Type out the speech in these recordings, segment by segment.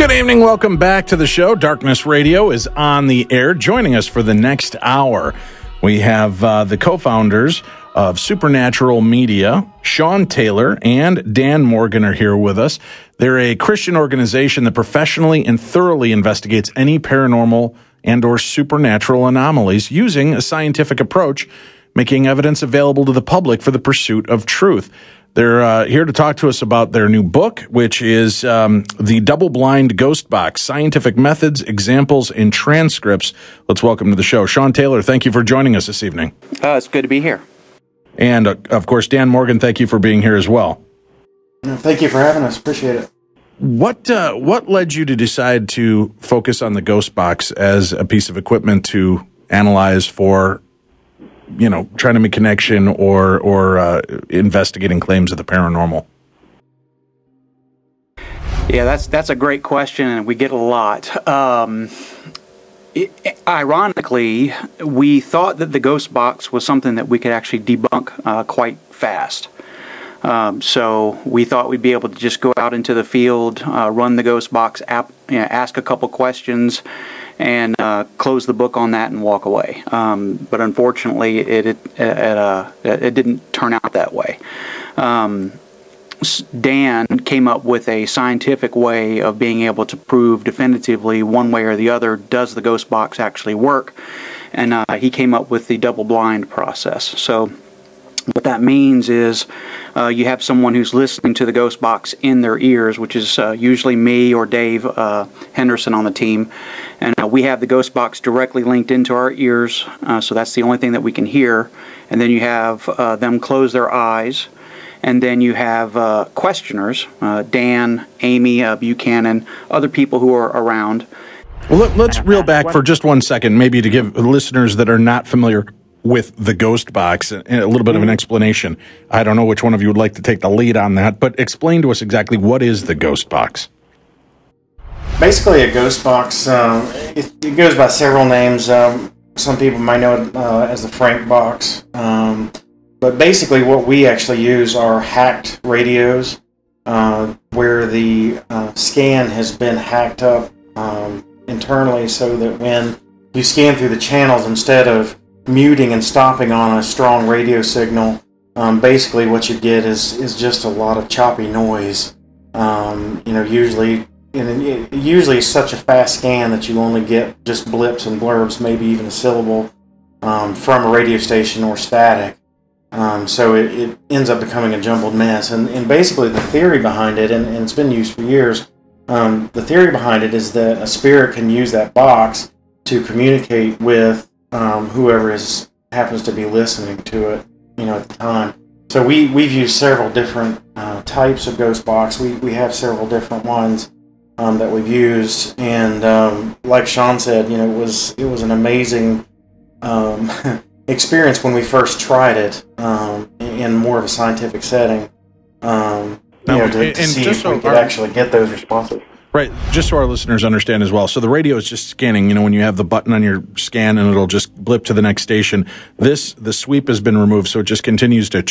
Good evening. Welcome back to the show. Darkness Radio is on the air. Joining us for the next hour, we have the co-founders of Supernatural Media, Shawn Taylor and Dan Morgan are here with us. They're a Christian organization that professionally and thoroughly investigates any paranormal and or supernatural anomalies using a scientific approach, making evidence available to the public for the pursuit of truth. They're here to talk to us about their new book, which is The Double-Blind Ghost Box, Scientific Methods, Examples, and Transcripts. Let's welcome to the show Shawn Taylor. Thank you for joining us this evening. It's good to be here. And, of course, Dan Morgan, thank you for being here as well. Thank you for having us. Appreciate it. What led you to decide to focus on the ghost box as a piece of equipment to analyze for, you know, trying to make connection or investigating claims of the paranormal? Yeah, that's a great question, and we get a lot. Ironically, we thought that the ghost box was something that we could actually debunk quite fast. So we thought we'd be able to just go out into the field, run the ghost box app, ask a couple questions, and close the book on that and walk away. But unfortunately, it didn't turn out that way. Dan came up with a scientific way of being able to prove definitively one way or the other, does the ghost box actually work? And he came up with the double-blind process. So what that means is you have someone who's listening to the ghost box in their ears, which is usually me or Dave Henderson on the team. And we have the ghost box directly linked into our ears, so that's the only thing that we can hear. And then you have them close their eyes. And then you have questioners, Dan, Amy, Buchanan, other people who are around. Well, let's reel back for just 1 second, maybe to give listeners that are not familiar with the ghost box a little bit of an explanation. I don't know which one of you would like to take the lead on that, but explain to us exactly what is the ghost box. Basically, a ghost box, it goes by several names. Some people might know it as the Frank box. But basically what we actually use are hacked radios where the scan has been hacked up internally, so that when you scan through the channels, instead of muting and stopping on a strong radio signal, basically what you get is just a lot of choppy noise. Usually it's such a fast scan that you only get just blips and blurbs, maybe even a syllable from a radio station or static. So it ends up becoming a jumbled mess. And basically the theory behind it, and it's been used for years, the theory behind it is that a spirit can use that box to communicate with whoever happens to be listening to it, at the time. So we've used several different types of ghost box. We have several different ones that we've used, and like Shawn said, it was an amazing experience when we first tried it in more of a scientific setting, to see if we could actually get those responses. Right, just so our listeners understand as well. So the radio is just scanning, when you have the button on your scan and it'll just blip to the next station. The sweep has been removed, so it just continues to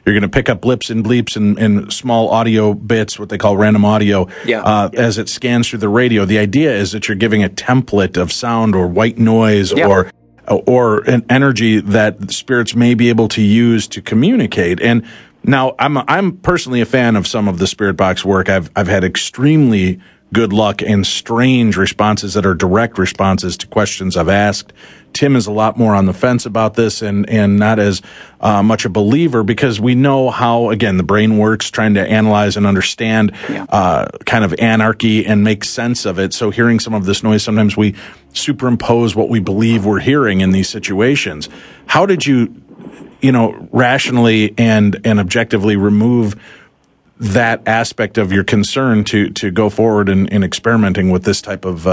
you're going to pick up blips and bleeps and small audio bits, what they call random audio, as it scans through the radio. The idea is that you're giving a template of sound or white noise or an energy that spirits may be able to use to communicate. And now, I'm personally a fan of some of the spirit box work. I've had extremely good luck and strange responses that are direct responses to questions I've asked. Tim is a lot more on the fence about this and not as much a believer, because we know how, again, the brain works, trying to analyze and understand kind of anarchy and make sense of it. So hearing some of this noise, sometimes we superimpose what we believe we're hearing in these situations. How did you rationally and objectively remove that aspect of your concern to go forward in experimenting with this type of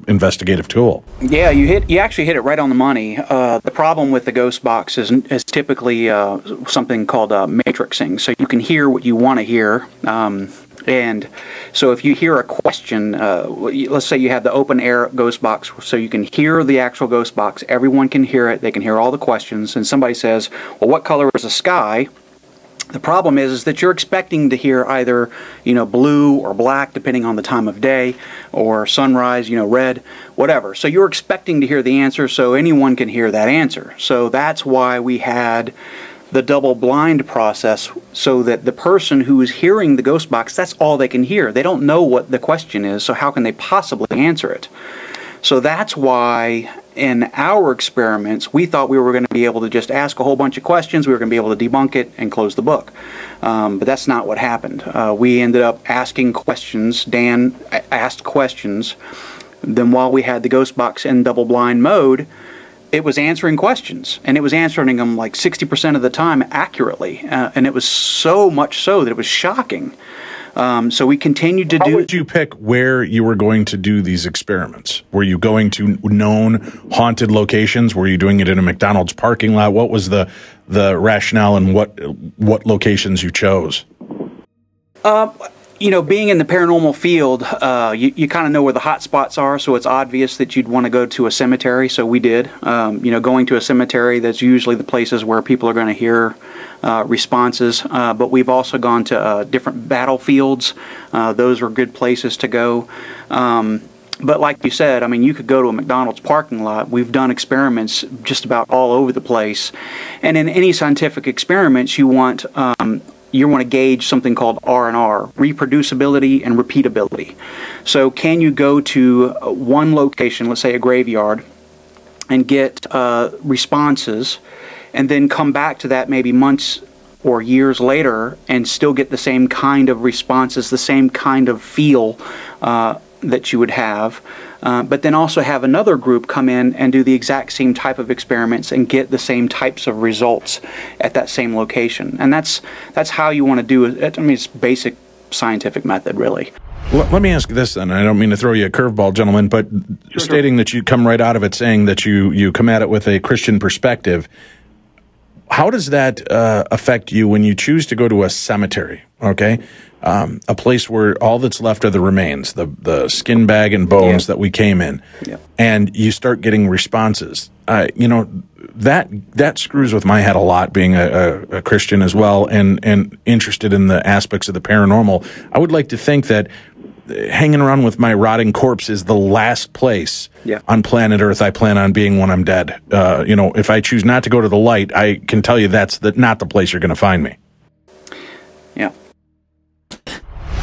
investigative tool? Yeah, you actually hit it right on the money. The problem with the ghost box is typically something called matrixing. So you can hear what you want to hear. And so if you hear a question, let's say you have the open air ghost box, so you can hear the actual ghost box, everyone can hear it, they can hear all the questions, and somebody says, well, what color is the sky? The problem is that you're expecting to hear either, blue or black, depending on the time of day, or sunrise, red, whatever. So you're expecting to hear the answer so anyone can hear that answer. So that's why we had the double blind process, so that the person who is hearing the ghost box, that's all they can hear. They don't know what the question is, so how can they possibly answer it? So that's why in our experiments, we thought we were going to be able to just ask a whole bunch of questions, we were going to be able to debunk it and close the book. But that's not what happened. We ended up asking questions. Dan asked questions. Then while we had the ghost box in double blind mode, it was answering questions, and it was answering them like 60% of the time accurately. And it was so much so that it was shocking. So we continued to do... How would you pick where you were going to do these experiments? Were you going to known haunted locations? Were you doing it in a McDonald's parking lot? What was the rationale, and what locations you chose? Being in the paranormal field, you kind of know where the hot spots are, so it's obvious that you'd want to go to a cemetery, so we did. Going to a cemetery, that's usually the places where people are going to hear responses, but we've also gone to different battlefields. Those were good places to go. But like you said, you could go to a McDonald's parking lot. We've done experiments just about all over the place. And in any scientific experiments, you want to gauge something called R&R, reproducibility and repeatability. So can you go to one location, let's say a graveyard, and get responses, and then come back to that maybe months or years later and still get the same kind of responses, the same kind of feel that you would have, but then also have another group come in and do the exact same type of experiments and get the same types of results at that same location. And that's how you want to do it. It's basic scientific method, really. Let me ask this then. I don't mean to throw you a curveball, gentlemen, but stating that you come right out of it saying that you come at it with a Christian perspective, how does that affect you when you choose to go to a cemetery, okay? A place where all that's left are the remains, the skin bag and bones that we came in, and you start getting responses. That screws with my head a lot, being a Christian as well, and interested in the aspects of the paranormal. I would like to think that hanging around with my rotting corpse is the last place on planet Earth I plan on being when I'm dead. If I choose not to go to the light, I can tell you that's not the place you're going to find me.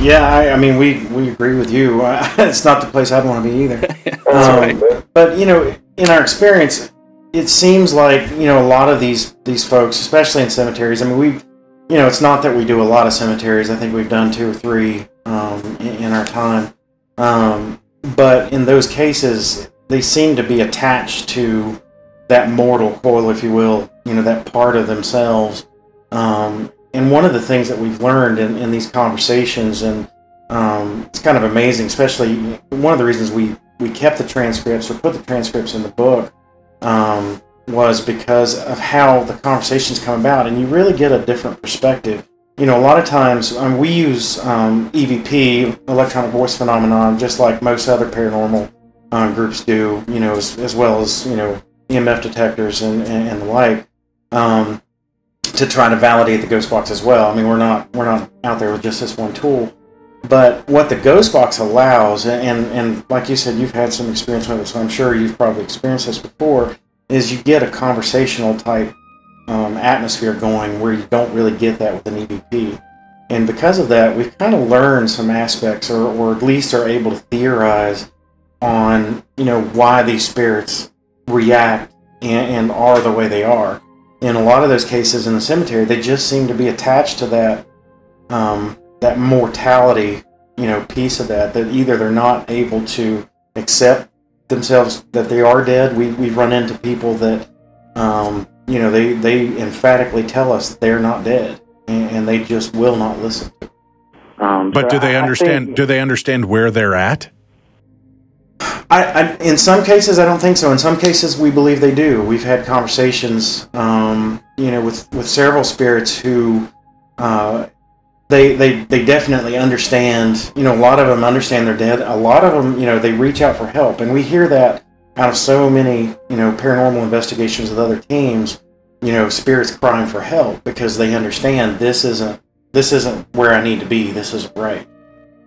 Yeah, we agree with you. It's not the place I'd want to be either. That's right. But in our experience, it seems like a lot of these folks, especially in cemeteries. It's not that we do a lot of cemeteries. I think we've done 2 or 3 in our time. But in those cases, they seem to be attached to that mortal coil, if you will. That part of themselves. And one of the things that we've learned in these conversations, and it's kind of amazing, especially one of the reasons we kept the transcripts or put the transcripts in the book, was because of how the conversations come about, and you really get a different perspective. A lot of times we use EVP, electronic voice phenomenon, just like most other paranormal groups do, as well as EMF detectors and the like. To try to validate the ghost box as well. We're not out there with just this one tool. But what the ghost box allows, and like you said, you've had some experience with it, so I'm sure you've probably experienced this before, is you get a conversational type atmosphere going where you don't really get that with an EVP. And because of that, we've kind of learned some aspects, or at least are able to theorize on why these spirits react and are the way they are. In a lot of those cases in the cemetery, they just seem to be attached to that that mortality, piece of that either they're not able to accept themselves that they are dead. We've run into people that they emphatically tell us that they're not dead, and they just will not listen. But do they understand? Do they understand where they're at? In some cases, I don't think so. In some cases, we believe they do. We've had conversations, with several spirits who, they definitely understand. A lot of them understand they're dead. A lot of them, they reach out for help, and we hear that out of so many, paranormal investigations with other teams. spirits crying for help because they understand this isn't where I need to be. This isn't right.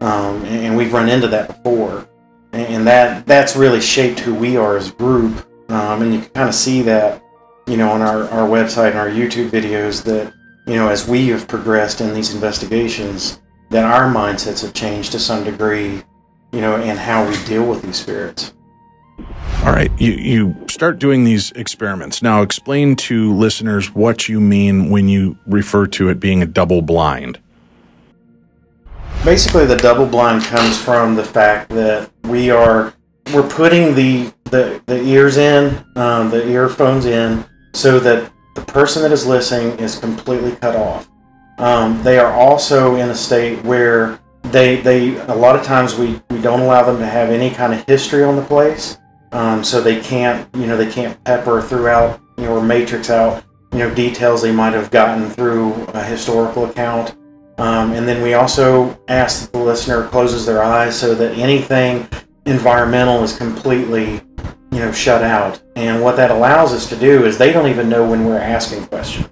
And we've run into that before, and that's really shaped who we are as a group. And you can kind of see that, on our website and our YouTube videos that, as we have progressed in these investigations, that our mindsets have changed to some degree, and how we deal with these spirits. All right, you start doing these experiments. Now explain to listeners what you mean when you refer to it being a double blind. Basically, the double blind comes from the fact that we're putting the ears in, the earphones in, so that the person that is listening is completely cut off. They are also in a state where they a lot of times we don't allow them to have any kind of history on the place, so they can't pepper throughout or matrix out details they might have gotten through a historical account. And then we also ask that the listener closes their eyes so that anything environmental is completely shut out. And what that allows us to do is they don't even know when we're asking questions.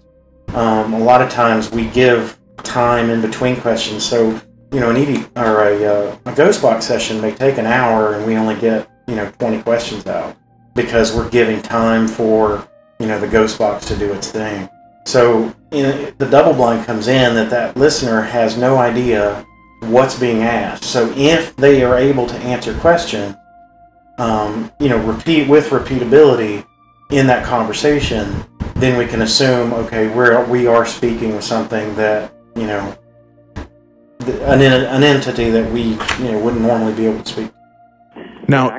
A lot of times we give time in between questions, so a ghost box session may take an hour and we only get 20 questions out because we're giving time for the ghost box to do its thing. So the double blind comes in that listener has no idea what's being asked. So if they are able to answer questions, repeat with repeatability in that conversation, then we can assume, okay, we are speaking with something that an entity that we wouldn't normally be able to speak. Now,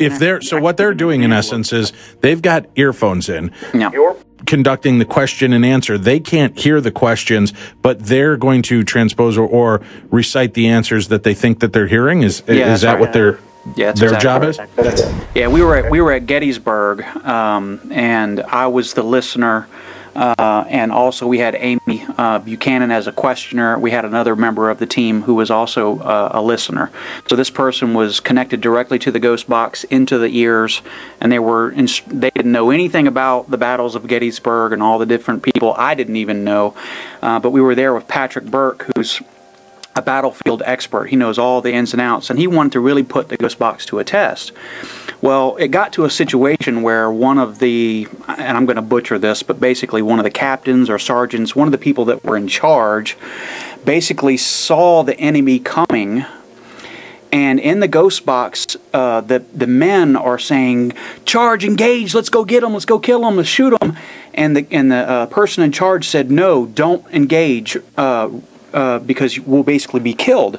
what they're doing in essence is they've got earphones in. No. Conducting the question and answer. They can't hear the questions, but they're going to transpose or recite the answers that they think that they're hearing. Is that what their job is? That's it. Yeah, we were at Gettysburg, and I was the listener, and also we had Amy Buchanan as a questioner. We had another member of the team who was also a listener. So this person was connected directly to the ghost box into the ears, and they didn't know anything about the battles of Gettysburg and all the different people. I didn't even know, but we were there with Patrick Burke, who's a battlefield expert. He knows all the ins and outs, and he wanted to really put the ghost box to a test. Well, it got to a situation where one of the, and I'm going to butcher this, but basically one of the captains or sergeants, one of the people that were in charge, basically saw the enemy coming, and in the ghost box, the men are saying, "Charge, engage, let's go get them, let's go kill them, let's shoot them," and the person in charge said, "No, don't engage, because we'll basically be killed."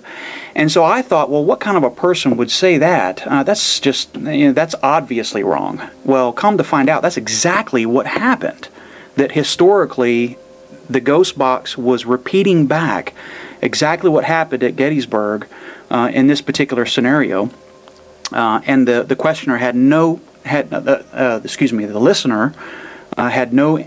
And so I thought, well, what kind of a person would say that? That's just, that's obviously wrong. Well, come to find out, that's exactly what happened. That historically, the ghost box was repeating back exactly what happened at Gettysburg in this particular scenario. And the questioner the listener had no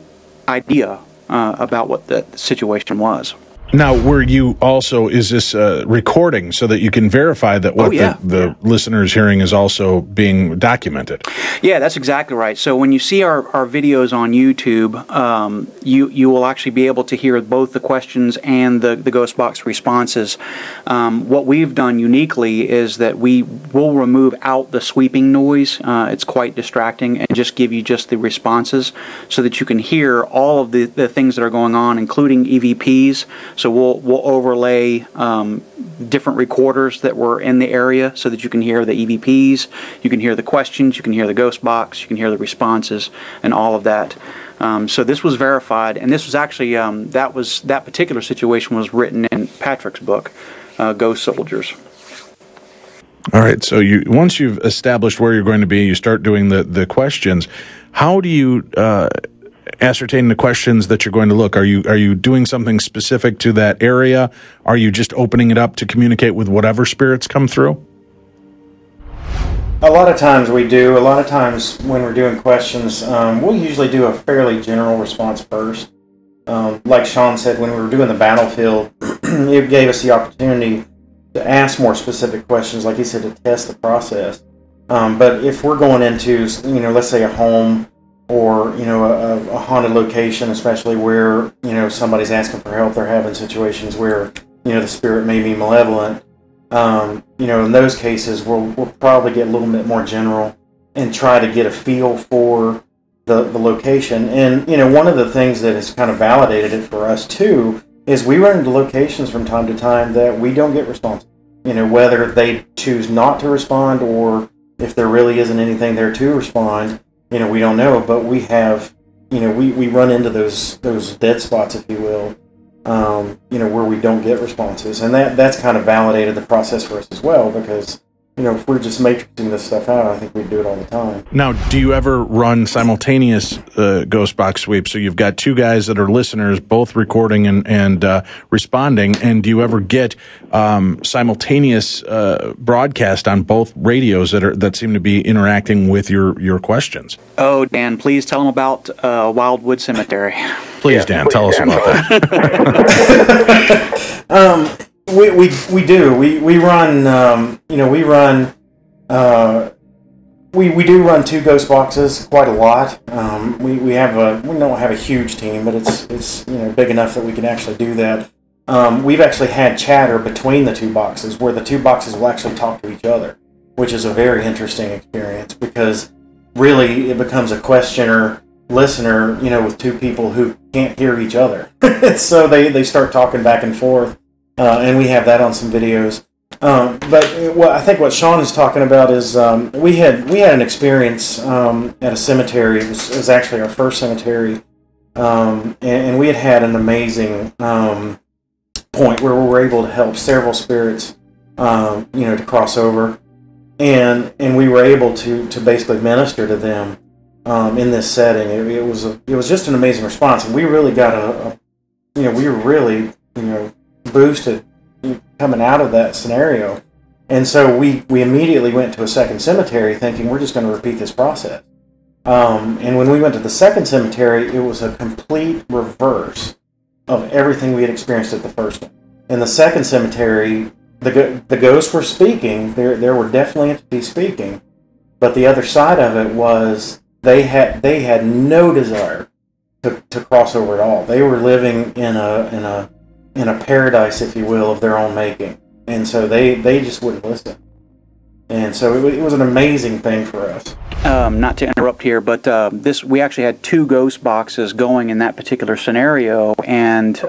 idea about what the situation was. Now, were you also, is this recording so that you can verify that what the listener is hearing is also being documented? Yeah, that's exactly right. So when you see our videos on YouTube, you will actually be able to hear both the questions and the ghost box responses. What we've done uniquely is that we will remove out the sweeping noise. It's quite distracting, and just give you just the responses so that you can hear all of the things that are going on, including EVPs. So we'll overlay different recorders that were in the area so that you can hear the EVPs, you can hear the questions, you can hear the ghost box, you can hear the responses, and all of that. So this was verified, and this was actually that particular situation was written in Patrick's book, Ghost Soldiers. All right. So once you've established where you're going to be, you start doing the questions. How do you ascertain the questions that you're going to look? Are you doing something specific to that area? Are you just opening it up to communicate with whatever spirits come through? A lot of times we do. A lot of times when we're doing questions, we'll usually do a fairly general response first. Like Shawn said, when we were doing the battlefield, it gave us the opportunity to ask more specific questions, like he said, to test the process. But if we're going into, let's say a home, or a haunted location, especially where somebody's asking for help. They're having situations where the spirit may be malevolent. In those cases, we'll probably get a little bit more general and try to get a feel for the location. And one of the things that has kind of validated it for us too is we run into locations from time to time that we don't get responses. Whether they choose not to respond or if there really isn't anything there to respond, we don't know. But we have, we run into those dead spots, if you will, where we don't get responses, and that's kind of validated the process for us as well, because if we're just matrixing this stuff out, I think we'd do it all the time. Now, do you ever run simultaneous ghost box sweeps? So you've got two guys that are listeners, both recording and responding, and do you ever get simultaneous broadcast on both radios that seem to be interacting with your questions? Oh, Dan, please tell them about Wildwood Cemetery. Please, Dan, tell us about that. We do. We run. We do run two ghost boxes quite a lot. We don't have a huge team, but it's big enough that we can actually do that. We've actually had chatter between the two boxes, where the two boxes will actually talk to each other, which is a very interesting experience, because really it becomes a questioner listener, with two people who can't hear each other. So they start talking back and forth. And we have that on some videos. But I think what Shawn is talking about is we had an experience at a cemetery. It was actually our first cemetery, and we had an amazing point where we were able to help several spirits, to cross over, and we were able to basically minister to them in this setting. It was just an amazing response, and we really got we were really boosted coming out of that scenario. And so we immediately went to a second cemetery thinking we're just going to repeat this process. And when we went to the second cemetery, it was a complete reverse of everything we had experienced at the first one. In the second cemetery, the ghosts were speaking. There were definitely entities speaking, but the other side of it was they had no desire to cross over at all. They were living in a paradise, if you will, of their own making. And so they just wouldn't listen. And so it was an amazing thing for us. Not to interrupt here, but we actually had two ghost boxes going in that particular scenario, and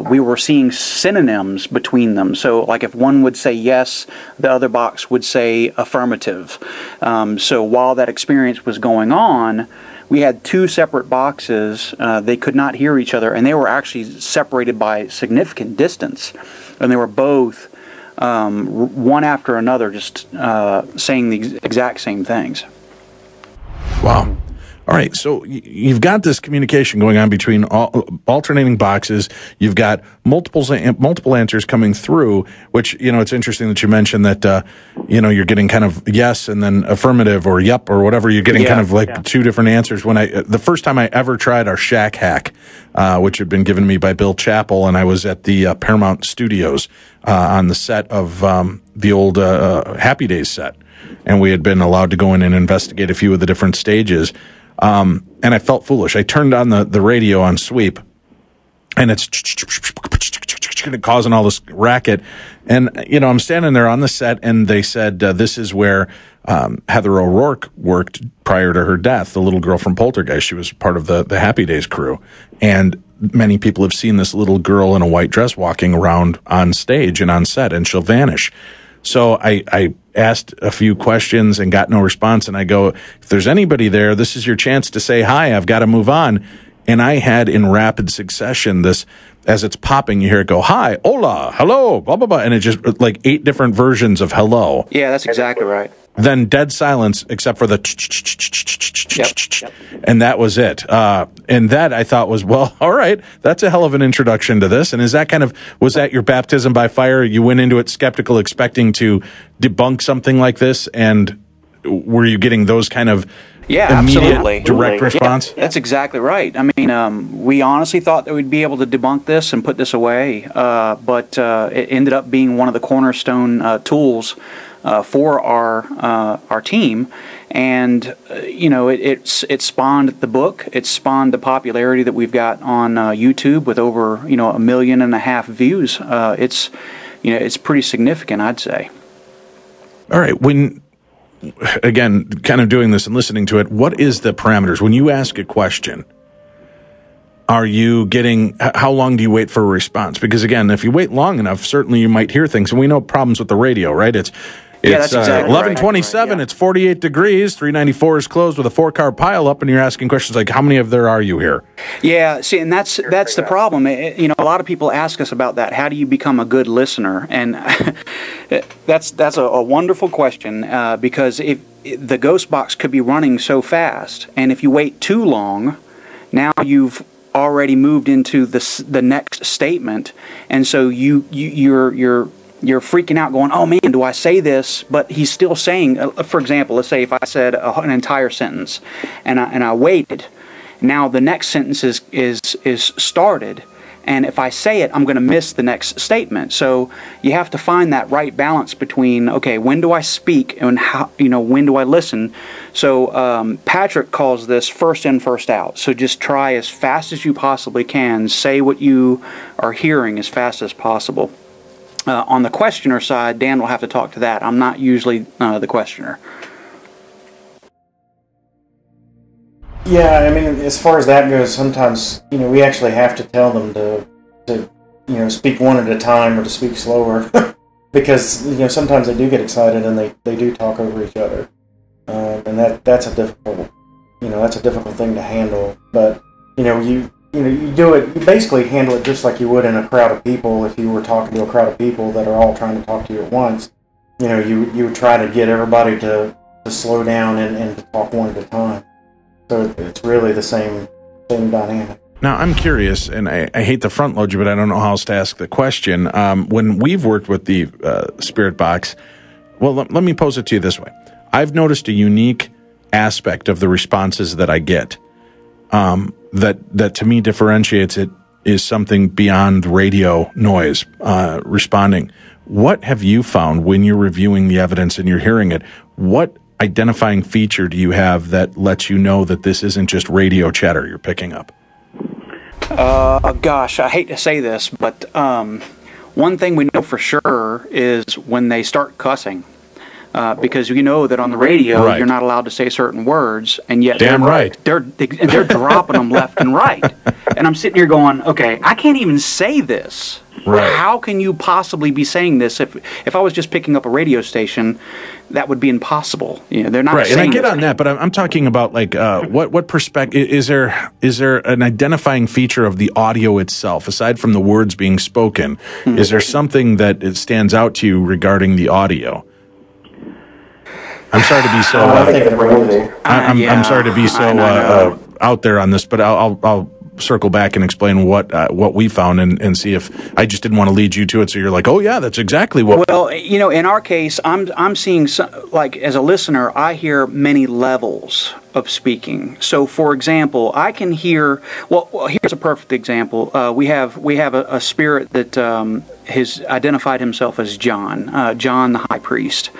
we were seeing synonyms between them. So like if one would say yes, the other box would say affirmative. So while that experience was going on, we had two separate boxes. They could not hear each other, and they were actually separated by significant distance. And they were both, one after another, just saying the exact same things. Wow. All right, so you've got this communication going on between alternating boxes. You've got multiple answers coming through, which, it's interesting that you mentioned that, you're getting kind of yes and then affirmative or yep or whatever. You're getting kind of like two different answers. The first time I ever tried our Shack Hack, which had been given me by Bill Chappell, and I was at the Paramount Studios on the set of the old Happy Days set, and we had been allowed to go in and investigate a few of the different stages. And I felt foolish. I turned on the radio on sweep, and it's causing all this racket. And, I'm standing there on the set, and they said, this is where Heather O'Rourke worked prior to her death, the little girl from Poltergeist. She was part of the Happy Days crew. And many people have seen this little girl in a white dress walking around on stage and on set, and she'll vanish. So I asked a few questions and got no response. And I go, if there's anybody there, this is your chance to say hi. I've got to move on. And I had in rapid succession this, as it's popping, you hear it go, hi, hola, hello, blah, blah, blah. And it just like 8 different versions of hello. Yeah, that's exactly right. Then dead silence except for the and that was it. And that I thought was, well, all right, that's a hell of an introduction to this. And is that was that your baptism by fire? You went into it skeptical, expecting to debunk something like this, and were you getting those kind of immediate, direct response? Yeah, that's exactly right. I mean, we honestly thought that we'd be able to debunk this and put this away, but it ended up being one of the cornerstone tools for our team, And it spawned the book. It spawned the popularity that we've got on YouTube with over 1.5 million views. It's pretty significant, I'd say. All right. When, again, kind of doing this and listening to it, what is the parameters? When you ask a question, are you getting, how long do you wait for a response? Because, again, if you wait long enough, certainly you might hear things. And we know problems with the radio, right? It's that's exactly 11:27, right. It's 48 degrees, 394 is closed with a 4-car pileup, and you're asking questions like, how many of there are you here? Yeah, see, and that's the problem. A lot of people ask us about that. How do you become a good listener? And that's a wonderful question, because if the ghost box could be running so fast, and if you wait too long, now you've already moved into the next statement, and so you're freaking out going, oh man, do I say this? But he's still saying, for example, let's say if I said an entire sentence and I waited, now the next sentence is started, and if I say it, I'm going to miss the next statement. So you have to find that right balance between, okay, when do I speak and how, when do I listen? So Patrick calls this first in, first out. So just try as fast as you possibly can, say what you are hearing as fast as possible. On the questioner side, Dan will have to talk to that. I'm not usually the questioner. Yeah, I mean, as far as that goes, sometimes, we actually have to tell them to speak one at a time or to speak slower. Because, sometimes they do get excited and they do talk over each other. And that's a difficult thing to handle. But, you do it, you basically handle it just like you would in a crowd of people. If you were talking to a crowd of people that are all trying to talk to you at once, you would try to get everybody to slow down and to talk one at a time. So it's really the same dynamic. Now, I'm curious, and I hate to front load you, but I don't know how else to ask the question. When we've worked with the Spirit Box, well, let me pose it to you this way. I've noticed a unique aspect of the responses that I get. That to me differentiates it is something beyond radio noise responding. What have you found when you're reviewing the evidence and you're hearing it? What identifying feature do you have that lets you know that this isn't just radio chatter you're picking up? Gosh, I hate to say this, but one thing we know for sure is when they start cussing. Because you know that on the radio you're not allowed to say certain words, and yet they're dropping them left and right. And I'm sitting here going, okay, I can't even say this. Right. How can you possibly be saying this? If I was just picking up a radio station, that would be impossible. They're not saying. And I get on that, but I'm talking about like what perspective is there an identifying feature of the audio itself aside from the words being spoken? Is there something that it stands out to you regarding the audio? I'm sorry to be so. I'm sorry to be so out there on this, but I'll circle back and explain what we found and see if I just didn't want to lead you to it. So you're like, oh yeah, that's exactly what. Well, in our case, I'm seeing like as a listener, I hear many levels of speaking. So, for example, I can hear. Well, here's a perfect example. We have a spirit that has identified himself as John, John the High Priest.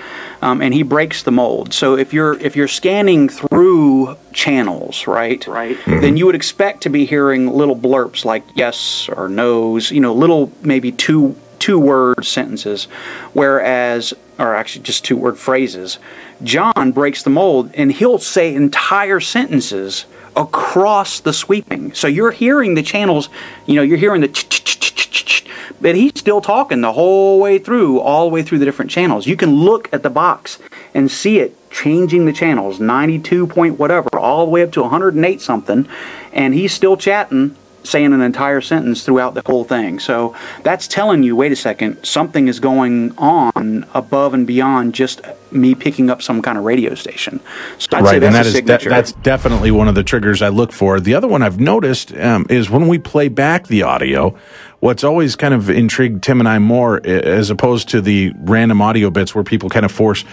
And he breaks the mold. So if you're scanning through channels, right, then you would expect to be hearing little blurps like yes or no's, little maybe two-word sentences, whereas, or actually just two-word phrases. John breaks the mold, and he'll say entire sentences across the sweeping. So you're hearing the channels, you're hearing the ch-ch-ch-ch-ch-ch, but he's still talking the whole way through, all the way through the different channels. You can look at the box and see it changing the channels, 92 point whatever, all the way up to 108 something, and he's still chatting, saying an entire sentence throughout the whole thing. So that's telling you, wait a second, something is going on above and beyond just me picking up some kind of radio station. So I'd say that's a signature. That's definitely one of the triggers I look for. The other one I've noticed is when we play back the audio, what's always kind of intrigued Tim and I more, as opposed to the random audio bits where people kind of force,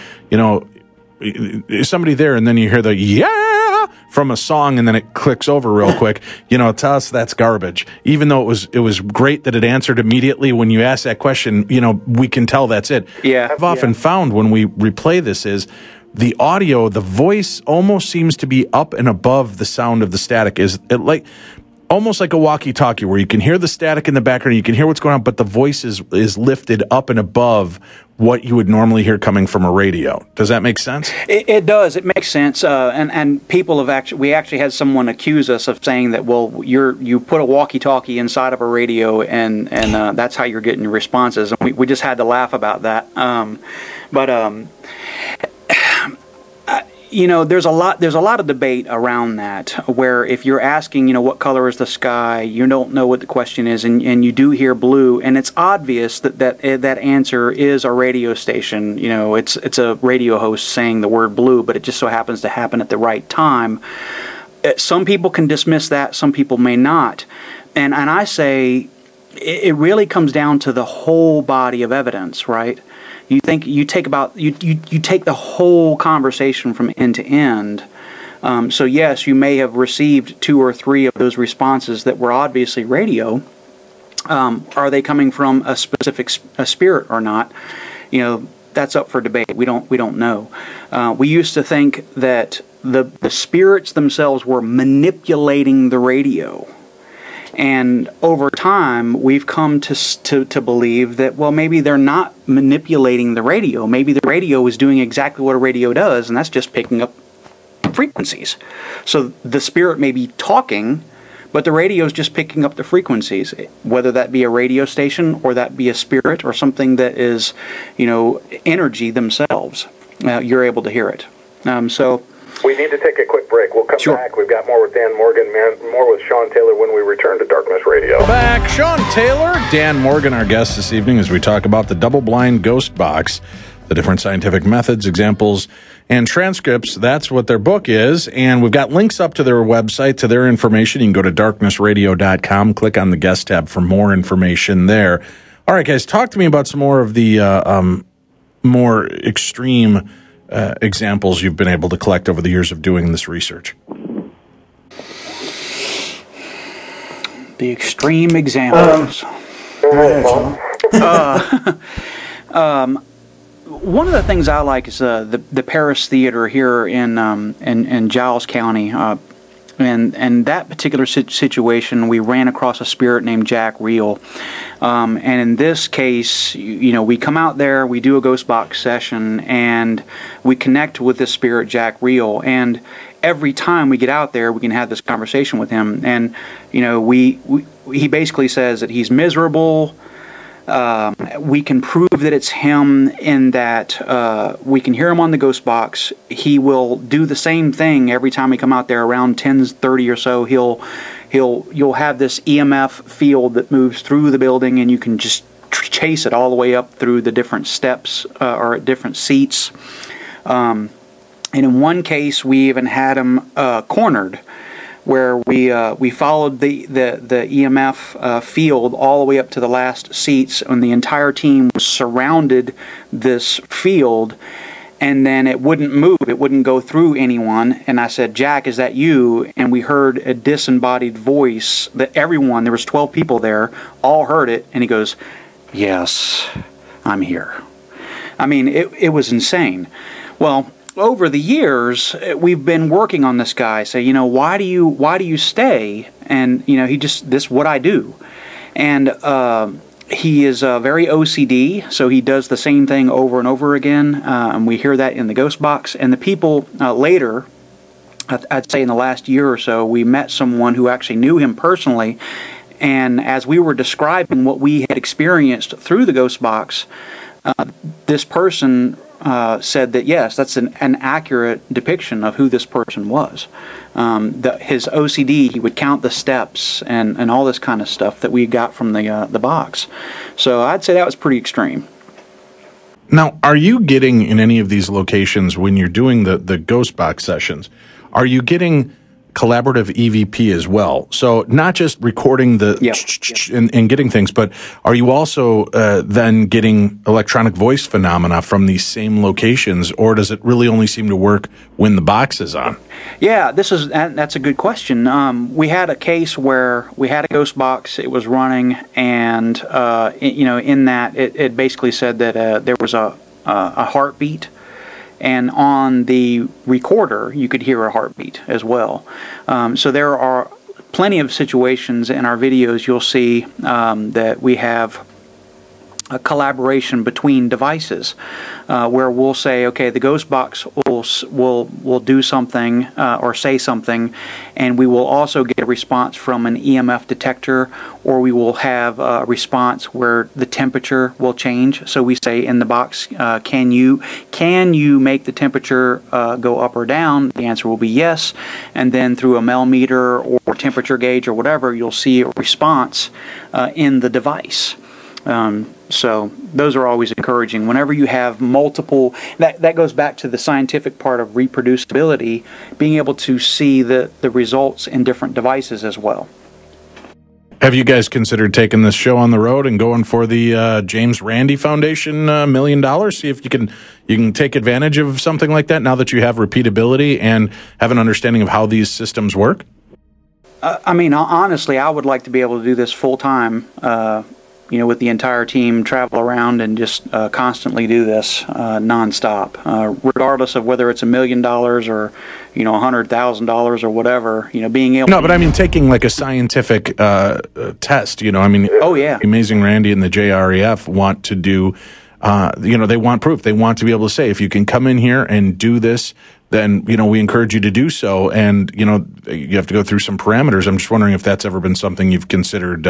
is somebody there, and then you hear the yeah from a song, and then it clicks over real quick. To us that's garbage. Even though it was great that it answered immediately when you asked that question. We can tell that's it. Yeah. I've often found when we replay this is the audio, the voice almost seems to be up and above the sound of the static. Is it like almost like a walkie-talkie where you can hear the static in the background, you can hear what's going on, but the voice is lifted up and above what you would normally hear coming from a radio. Does that make sense? It does. It makes sense. And people have we actually had someone accuse us of saying that, well, you put a walkie-talkie inside of a radio and that's how you're getting your responses. And we just had to laugh about that. You know, there's a lot of debate around that, where if you're asking, you know, what color is the sky, you don't know what the question is, and you do hear blue, and it's obvious that answer is a radio station. You know, it's a radio host saying the word blue, but it just so happens to happen at the right time. Some people can dismiss that, some people may not, and I say it really comes down to the whole body of evidence, right? You take the whole conversation from end to end. So yes, you may have received 2 or 3 of those responses that were obviously radio. Are they coming from a specific spirit or not? You know, that's up for debate. We don't know. We used to think that the spirits themselves were manipulating the radio. And over time, we've come to believe that, well, maybe they're not manipulating the radio. Maybe the radio is doing exactly what a radio does, and that's just picking up frequencies. So the spirit may be talking, but the radio is just picking up the frequencies, whether that be a radio station or that be a spirit or something that is, you know, energy themselves. You're able to hear it. We need to take a quick break. We'll come back. We've got more with Dan Morgan, more with Shawn Taylor when we return to Darkness Radio. Back, Shawn Taylor, Dan Morgan, our guest this evening, as we talk about the double-blind ghost box, the different scientific methods, examples, and transcripts. That's what their book is, and we've got links up to their website, to their information. You can go to darknessradio.com, click on the guest tab for more information there. All right, guys, talk to me about some more of the more extreme examples you've been able to collect over the years of doing this research. The extreme examples. One of the things I like is the Paris Theater here in Giles County. And that particular situation, we ran across a spirit named Jack Reel. And in this case, you know, we come out there, we do a ghost box session, and we connect with this spirit, Jack Reel. And every time we get out there, we can have this conversation with him. And, you know, he basically says that he's miserable. We can prove that it's him in that we can hear him on the ghost box. He will do the same thing every time we come out there around 10:30 or so. You'll have this EMF field that moves through the building, and you can just chase it all the way up through the different steps or at different seats. And in one case, we even had him cornered, where we followed the EMF field all the way up to the last seats, and the entire team surrounded this field, and then it wouldn't move, it wouldn't go through anyone. And I said, Jack, is that you? And we heard a disembodied voice that everyone, there was 12 people there, all heard it, and he goes, yes, I'm here. I mean, it was insane. Well, over the years, we've been working on this guy. Say, you know, why do you stay? And you know, this is what I do. And he is very OCD, so he does the same thing over and over again. And we hear that in the ghost box. And the people later, I'd say in the last year or so, we met someone who actually knew him personally. And as we were describing what we had experienced through the ghost box, this person said that yes, that's an accurate depiction of who this person was. His OCD, he would count the steps and all this kind of stuff that we got from the box. So I'd say that was pretty extreme. Now, are you getting in any of these locations when you're doing the ghost box sessions, are you getting collaborative EVP as well? So not just recording the and getting things, but are you also then getting electronic voice phenomena from these same locations, or does it really only seem to work when the box is on? Yeah, that's a good question. We had a case where we had a ghost box, it was running, and you know, in that it basically said that there was a heartbeat. And on the recorder, you could hear a heartbeat as well. So there are plenty of situations in our videos you'll see that we have a collaboration between devices, where we'll say, okay, the ghost box will do something or say something, and we will also get a response from an EMF detector, or we will have a response where the temperature will change. So we say in the box, can you make the temperature go up or down? The answer will be yes, and then through a millimeter or temperature gauge or whatever, you'll see a response in the device. So those are always encouraging. Whenever you have multiple, that goes back to the scientific part of reproducibility, being able to see the results in different devices as well. Have you guys considered taking this show on the road and going for the James Randi Foundation $1 million? See if you can take advantage of something like that now that you have repeatability and have an understanding of how these systems work? I mean, honestly, I would like to be able to do this full time. With the entire team, travel around and just constantly do this nonstop, regardless of whether it's $1 million or $100,000 or whatever. Being able. No, but I mean, taking like a scientific test. Oh yeah, Amazing Randy and the JREF want to do. They want proof. They want to be able to say, if you can come in here and do this, then, we encourage you to do so. And, you have to go through some parameters. I'm just wondering if that's ever been something you've considered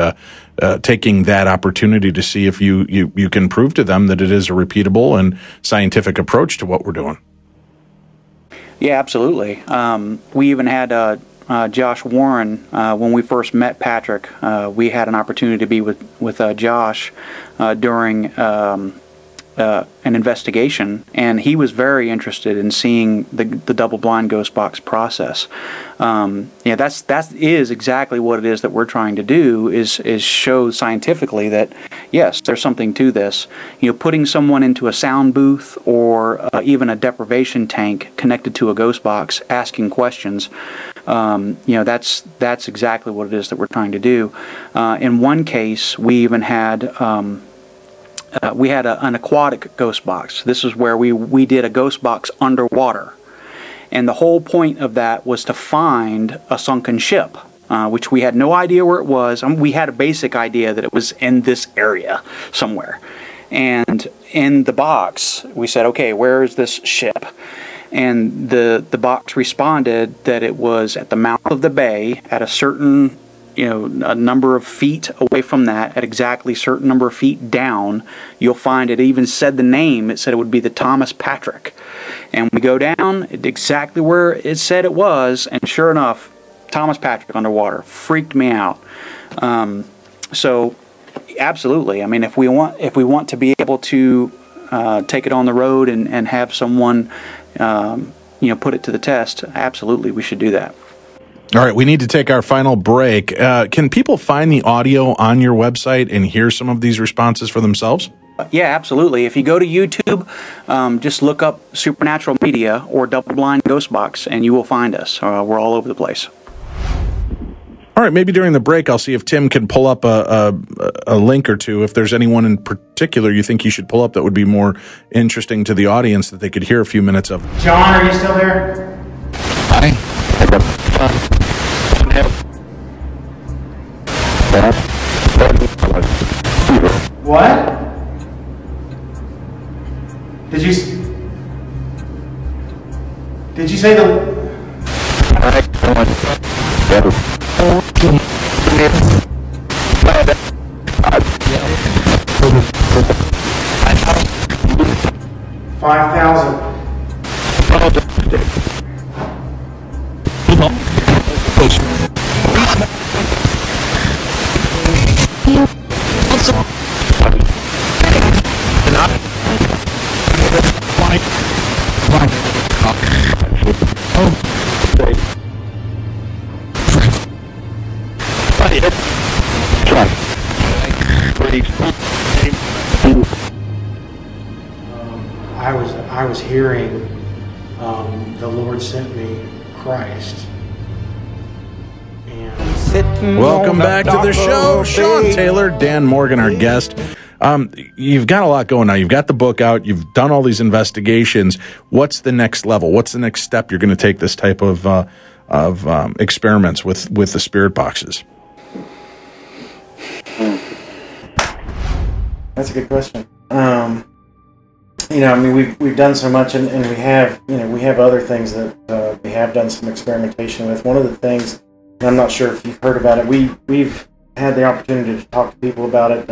taking that opportunity to see if you can prove to them that it is a repeatable and scientific approach to what we're doing. Yeah, absolutely. We even had Josh Warren, when we first met Patrick, we had an opportunity to be with Josh during an investigation, and he was very interested in seeing the double-blind ghost box process. That is exactly what it is that we're trying to do, is show scientifically that yes, there's something to this. Putting someone into a sound booth or even a deprivation tank connected to a ghost box, asking questions. That's exactly what it is that we're trying to do. In one case, we even had. We had an aquatic ghost box. This is where we did a ghost box underwater. And the whole point of that was to find a sunken ship, which we had no idea where it was. We had a basic idea that it was in this area somewhere. And in the box, we said, okay, where is this ship? And the box responded that it was at the mouth of the bay at a certain a number of feet away from that, at exactly a certain number of feet down, you'll find it even said the name. It said it would be the Thomas Patrick. And we go down exactly where it said it was, and sure enough, Thomas Patrick underwater. Freaked me out. So, absolutely. I mean, if we want to be able to take it on the road and have someone, put it to the test, absolutely, we should do that. All right, we need to take our final break. Can people find the audio on your website and hear some of these responses for themselves? Yeah, absolutely. If you go to YouTube, just look up Supernatural Media or Double Blind Ghost Box, and you will find us. We're all over the place. All right, maybe during the break, I'll see if Tim can pull up a link or two. If there's anyone in particular you think he should pull up that would be more interesting to the audience that they could hear a few minutes of. John, are you still there? Hi. What? Did you say the... $5,000. I was hearing the Lord sent me Christ. Welcome back to the show. Shawn Taylor, Dan Morgan, our guest. You've got a lot going now. You've got the book out. You've done all these investigations. What's the next level? What's the next step you're going to take this type of experiments with the spirit boxes? That's a good question. I mean, we've done so much, and we have other things that we have done some experimentation with. One of the things, and I'm not sure if you've heard about it, we've had the opportunity to talk to people about it.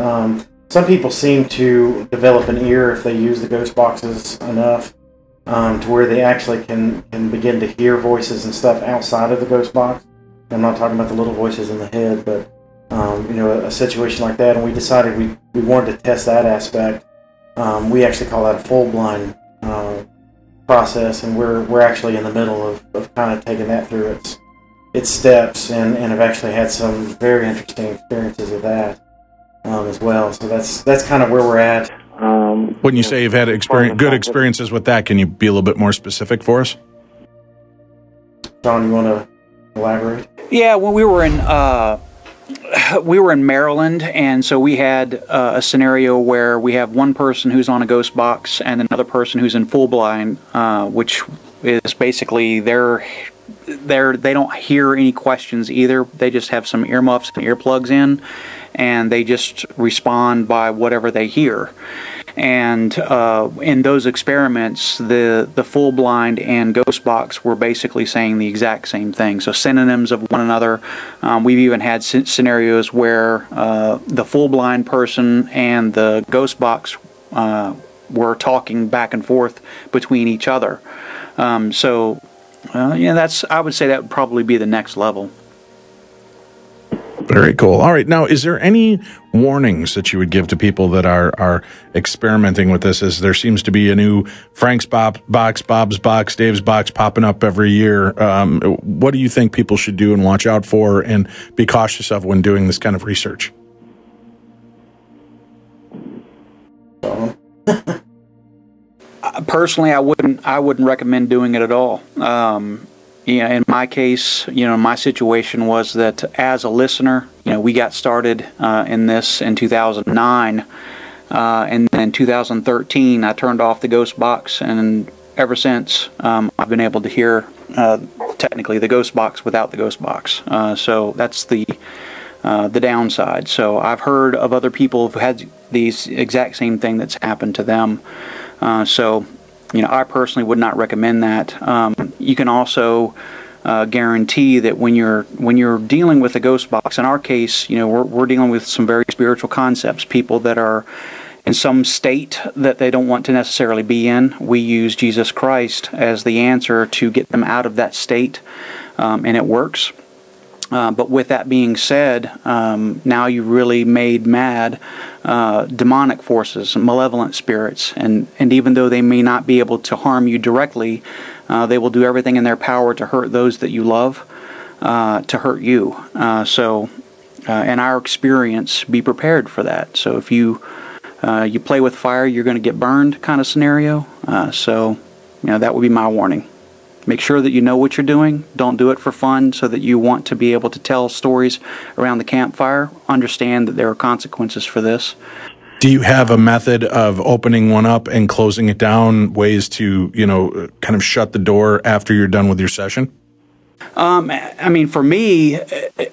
Some people seem to develop an ear if they use the ghost boxes enough to where they actually can begin to hear voices and stuff outside of the ghost box. I'm not talking about the little voices in the head, but a situation like that. And we decided we wanted to test that aspect. We actually call that a full blind process, and we're actually in the middle of kind of taking that through its steps, and have actually had some very interesting experiences of that as well. So that's kind of where we're at. When you say you've had good experiences with that, can you be a little bit more specific for us? Shawn, you want to elaborate? Yeah, when we were in Maryland, and so we had a scenario where we have one person who's on a ghost box and another person who's in full blind, which is basically they don't hear any questions either. They just have some earmuffs and earplugs in, and they just respond by whatever they hear. And in those experiments, the full blind and ghost box were basically saying the exact same thing. So synonyms of one another. We've even had scenarios where the full blind person and the ghost box were talking back and forth between each other. I would say that would probably be the next level. Very cool. All right. Now, is there any warnings that you would give to people that are experimenting with this, as there seems to be a new Frank's box, Bob's box, Dave's box popping up every year? What do you think people should do and watch out for and be cautious of when doing this kind of research? Personally, I wouldn't recommend doing it at all. In my case, my situation was that as a listener, we got started in this in 2009, and then in 2013 I turned off the ghost box, and ever since I've been able to hear technically the ghost box without the ghost box. So that's the downside. So I've heard of other people who've had these exact same thing that's happened to them. I personally would not recommend that. You can also guarantee that when you're dealing with a ghost box, in our case, we're dealing with some very spiritual concepts, people that are in some state that they don't want to necessarily be in. We use Jesus Christ as the answer to get them out of that state, and it works. But with that being said, now you really made mad demonic forces, malevolent spirits, and even though they may not be able to harm you directly, they will do everything in their power to hurt those that you love, to hurt you. In our experience, be prepared for that. So if you play with fire, you're going to get burned kind of scenario. That would be my warning. Make sure that you know what you're doing. Don't do it for fun, so that you want to be able to tell stories around the campfire. Understand that there are consequences for this. Do you have a method of opening one up and closing it down, ways to, kind of shut the door after you're done with your session? For me,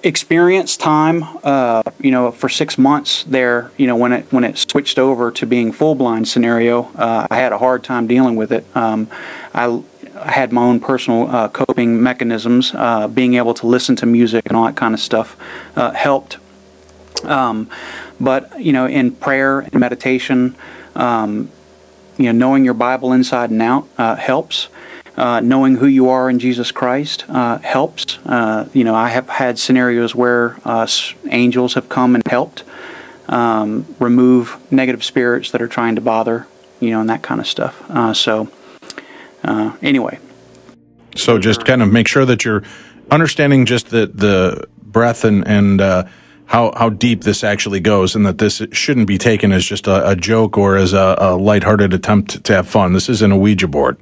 experience time, for 6 months there, when it switched over to being full blind scenario, I had a hard time dealing with it. I had my own personal coping mechanisms. Being able to listen to music and all that kind of stuff helped. But in prayer and meditation, knowing your Bible inside and out helps. Knowing who you are in Jesus Christ helps. I have had scenarios where angels have come and helped remove negative spirits that are trying to bother, and that kind of stuff. Anyway. So just kind of make sure that you're understanding just the breadth and how deep this actually goes, and that this shouldn't be taken as just a joke or as a lighthearted attempt to have fun. This isn't a Ouija board.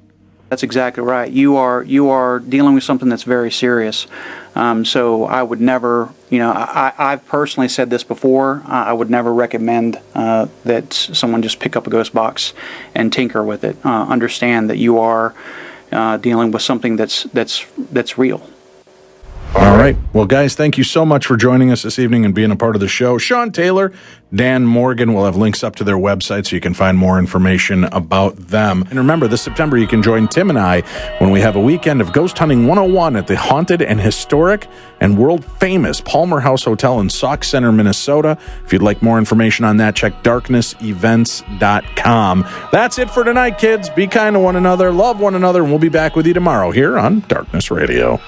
That's exactly right. You are dealing with something that's very serious. So I would never, I've personally said this before. I would never recommend that someone just pick up a ghost box and tinker with it. Understand that you are dealing with something that's real. All right. Well, guys, thank you so much for joining us this evening and being a part of the show. Shawn Taylor, Dan Morgan will have links up to their website so you can find more information about them. And remember, this September you can join Tim and I when we have a weekend of Ghost Hunting 101 at the haunted and historic and world-famous Palmer House Hotel in Sauk Center, Minnesota. If you'd like more information on that, check darknessevents.com. That's it for tonight, kids. Be kind to one another, love one another, and we'll be back with you tomorrow here on Darkness Radio.